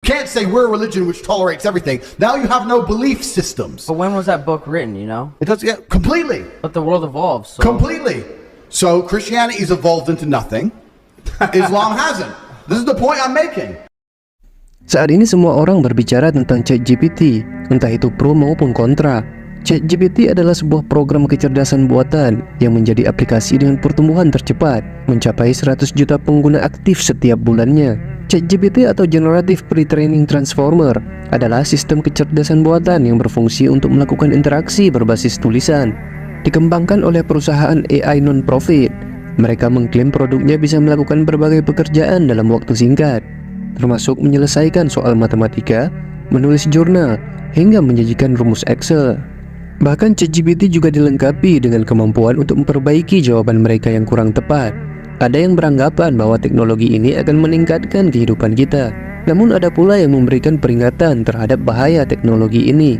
can't say we're a religion which tolerates everything. Now you have no belief systems. But when was that book written, you know? It does, yeah, completely. But the world evolves. So. Completely. So Christianity's evolved into nothing. Islam hasn't. This is the point I'm making. Saat ini semua orang berbicara tentang ChatGPT, entah itu pro maupun kontra. ChatGPT adalah sebuah program kecerdasan buatan yang menjadi aplikasi dengan pertumbuhan tercepat, mencapai 100 juta pengguna aktif setiap bulannya. ChatGPT atau Generative Pre-training Transformer adalah sistem kecerdasan buatan yang berfungsi untuk melakukan interaksi berbasis tulisan. Dikembangkan oleh perusahaan AI non-profit, mereka mengklaim produknya bisa melakukan berbagai pekerjaan dalam waktu singkat, termasuk menyelesaikan soal matematika, menulis jurnal, hingga menyajikan rumus Excel. Bahkan ChatGPT juga dilengkapi dengan kemampuan untuk memperbaiki jawaban mereka yang kurang tepat. Ada yang beranggapan bahwa teknologi ini akan meningkatkan kehidupan kita, namun ada pula yang memberikan peringatan terhadap bahaya teknologi ini.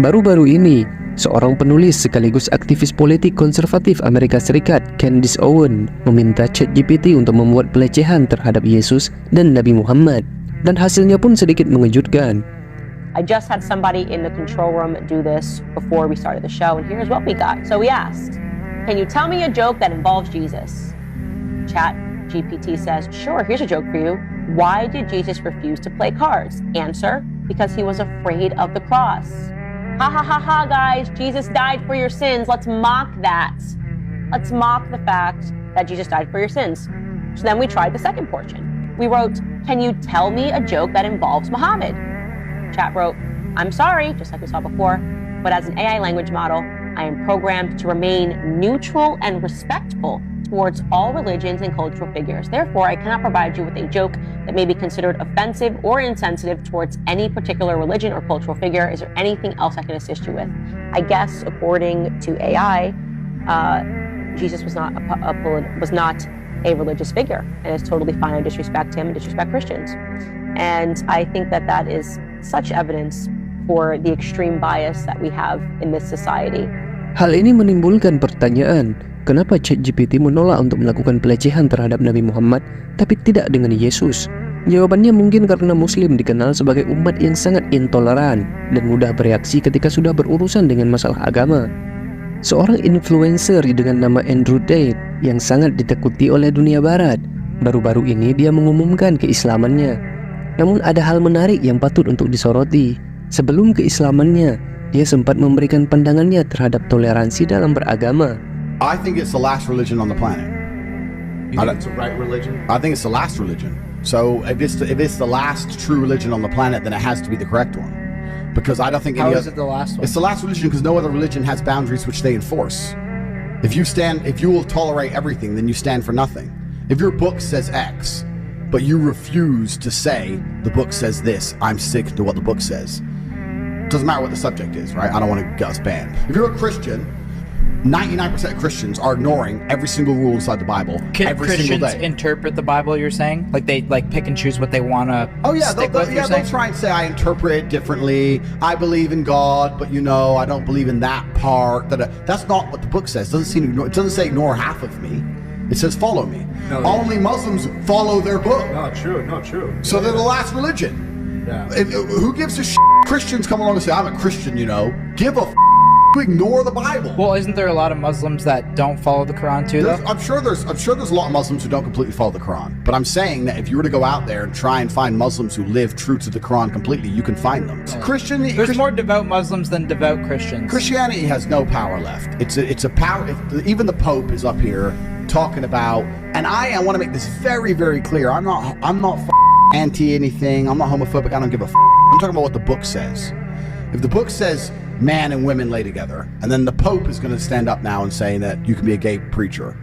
Baru-baru ini, seorang penulis sekaligus aktivis politik konservatif Amerika Serikat, Candace Owen, meminta ChatGPT untuk membuat pelecehan terhadap Yesus dan Nabi Muhammad, dan hasilnya pun sedikit mengejutkan. I just had somebody in the control room do this before we started the show, and here's what we got. So we asked, can you tell me a joke that involves Jesus? Chat GPT says, sure, here's a joke for you. Why did Jesus refuse to play cards? Answer, because he was afraid of the cross. Ha ha ha ha, guys, Jesus died for your sins. Let's mock that. Let's mock the fact that Jesus died for your sins. So then we tried the second portion. We wrote, can you tell me a joke that involves Muhammad? Chat wrote, I'm sorry, just like we saw before, but as an AI language model, I am programmed to remain neutral and respectful towards all religions and cultural figures. Therefore, I cannot provide you with a joke that may be considered offensive or insensitive towards any particular religion or cultural figure. Is there anything else I can assist you with? I guess, according to AI, Jesus was not a religious figure, and it's totally fine to disrespect him and disrespect Christians. And I think that that is such evidence for the extreme bias that we have in this society. Hal ini menimbulkan pertanyaan, kenapa ChatGPT menolak untuk melakukan pelecehan terhadap Nabi Muhammad, tapi tidak dengan Yesus? Jawabannya mungkin karena Muslim dikenal sebagai umat yang sangat intoleran dan mudah bereaksi ketika sudah berurusan dengan masalah agama. Seorang influencer dengan nama Andrew Tate yang sangat ditakuti oleh dunia barat, baru-baru ini dia mengumumkan keislamannya. Namun ada hal menarik yang patut untuk disoroti. Sebelum keislamannya, dia sempat memberikan pandangannya terhadap toleransi dalam beragama. I think it's the last religion on the planet. You think it's the right religion? I think it's the last religion. So if it's the last true religion on the planet, then it has to be the correct one. Because I don't think How is it the last one? It's the last religion because no other religion has boundaries which they enforce. If you will tolerate everything, then you stand for nothing. If your book says X, but you refuse to say the book says this, I'm sick to what the book says. Doesn't matter what the subject is, right? I don't want to get us banned. If you're a Christian, 99% of Christians are ignoring every single rule inside the Bible every single day. Christians interpret the Bible, you're saying? Like they pick and choose what they want to stick with, they'll try and say, I interpret it differently. I believe in God, but I don't believe in that part. That's not what the book says. It doesn't say ignore half of me. It says follow me. No, only Muslims follow their book. Not true. So they're the last religion. Yeah. Who gives a shit? Christians come along and say, I'm a Christian, Give a to ignore the Bible. Well, isn't there a lot of Muslims that don't follow the Quran too, though? I'm sure there's a lot of Muslims who don't completely follow the Quran. But I'm saying that if you were to go out there and try and find Muslims who live true to the Quran completely, you can find them. There's more devout Muslims than devout Christians. Christianity has no power left. It's a power. Even the Pope is up here talking about, and I want to make this very, very clear. I'm not anti anything. I'm not homophobic. I don't give a. I'm talking about what the book says. If the book says man and women lay together, and then the Pope is going to stand up now and say that you can be a gay preacher,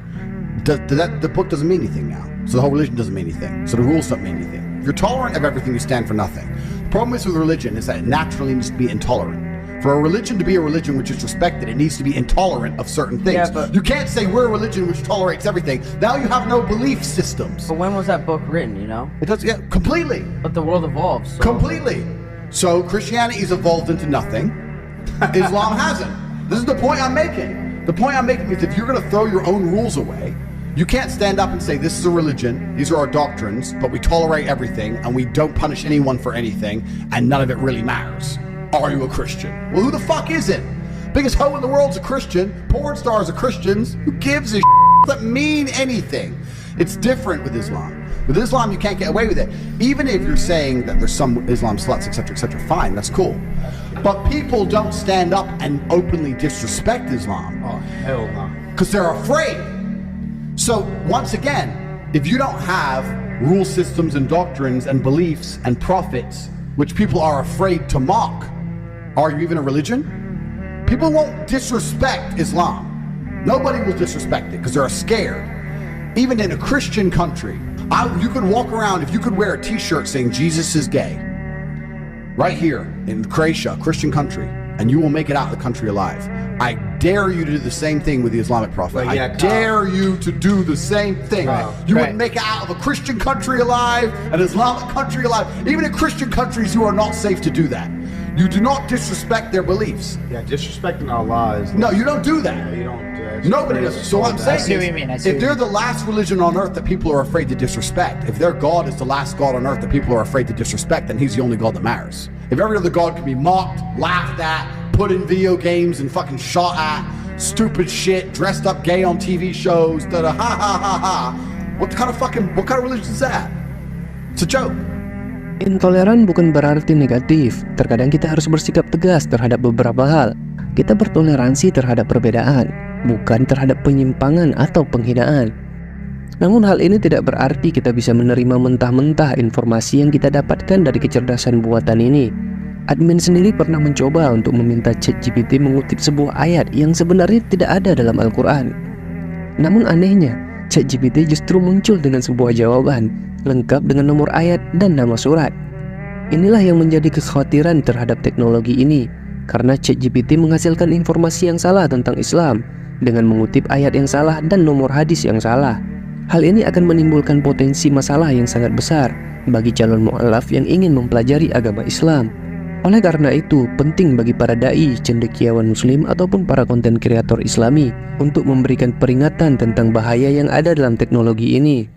the book doesn't mean anything now. So the whole religion doesn't mean anything. So the rules don't mean anything. If you're tolerant of everything, you stand for nothing. The problem is with religion is that it naturally needs to be intolerant. For a religion to be a religion which is respected, it needs to be intolerant of certain things. Yeah, but you can't say we're a religion which tolerates everything. Now you have no belief systems. But when was that book written, It does, yeah, completely. But the world evolves. So. Completely. So Christianity's evolved into nothing. Islam hasn't. This is the point I'm making. The point I'm making is if you're going to throw your own rules away, You can't stand up and say this is a religion, these are our doctrines, but we tolerate everything and we don't punish anyone for anything and none of it really matters. Are you a Christian? Well, who the fuck is it? Biggest hoe in the world's a Christian, porn stars are Christians, who gives a doesn't mean anything. It's different with Islam. With Islam, you can't get away with it. Even if you're saying that there's some Islam sluts, etc., fine, that's cool. But people don't stand up and openly disrespect Islam. Oh, hell no. Because they're afraid. So, once again, if you don't have rule systems and doctrines and beliefs and prophets, which people are afraid to mock, are you even a religion? People won't disrespect Islam. Nobody will disrespect it because they're scared. Even in a Christian country, you could walk around, if you could wear a t-shirt saying Jesus is gay, right here in Croatia, a Christian country, and you will make it out of the country alive. I dare you to do the same thing with the Islamic Prophet. Well, yeah, I dare you to do the same thing. You would make it out of a Christian country alive, an Islamic country alive. Even in Christian countries, you are not safe to do that. You do not disrespect their beliefs. Yeah, disrespecting Allah is... No, you don't do that. Yeah, you don't... Nobody does. So what I'm saying see what you is, mean, I see if what they're you the last religion on earth that people are afraid to disrespect, if their God is the last God on earth that people are afraid to disrespect, then he's the only God that matters. If every other God can be mocked, laughed at, put in video games and fucking shot at, stupid shit, dressed up gay on TV shows, ha ha ha ha, what kind of religion is that? It's a joke. Intoleran bukan berarti negatif. Terkadang kita harus bersikap tegas terhadap beberapa hal. Kita bertoleransi terhadap perbedaan, bukan terhadap penyimpangan atau penghinaan. Namun hal ini tidak berarti kita bisa menerima mentah-mentah informasi yang kita dapatkan dari kecerdasan buatan ini. Admin sendiri pernah mencoba untuk meminta ChatGPT mengutip sebuah ayat yang sebenarnya tidak ada dalam Al-Quran. Namun anehnya, ChatGPT justru muncul dengan sebuah jawaban lengkap dengan nomor ayat dan nama surat. Inilah yang menjadi kekhawatiran terhadap teknologi ini, karena ChatGPT menghasilkan informasi yang salah tentang Islam dengan mengutip ayat yang salah dan nomor hadis yang salah. Hal ini akan menimbulkan potensi masalah yang sangat besar bagi calon mu'alaf yang ingin mempelajari agama Islam. Oleh karena itu, penting bagi para dai, cendekiawan muslim ataupun para konten kreator Islami untuk memberikan peringatan tentang bahaya yang ada dalam teknologi ini.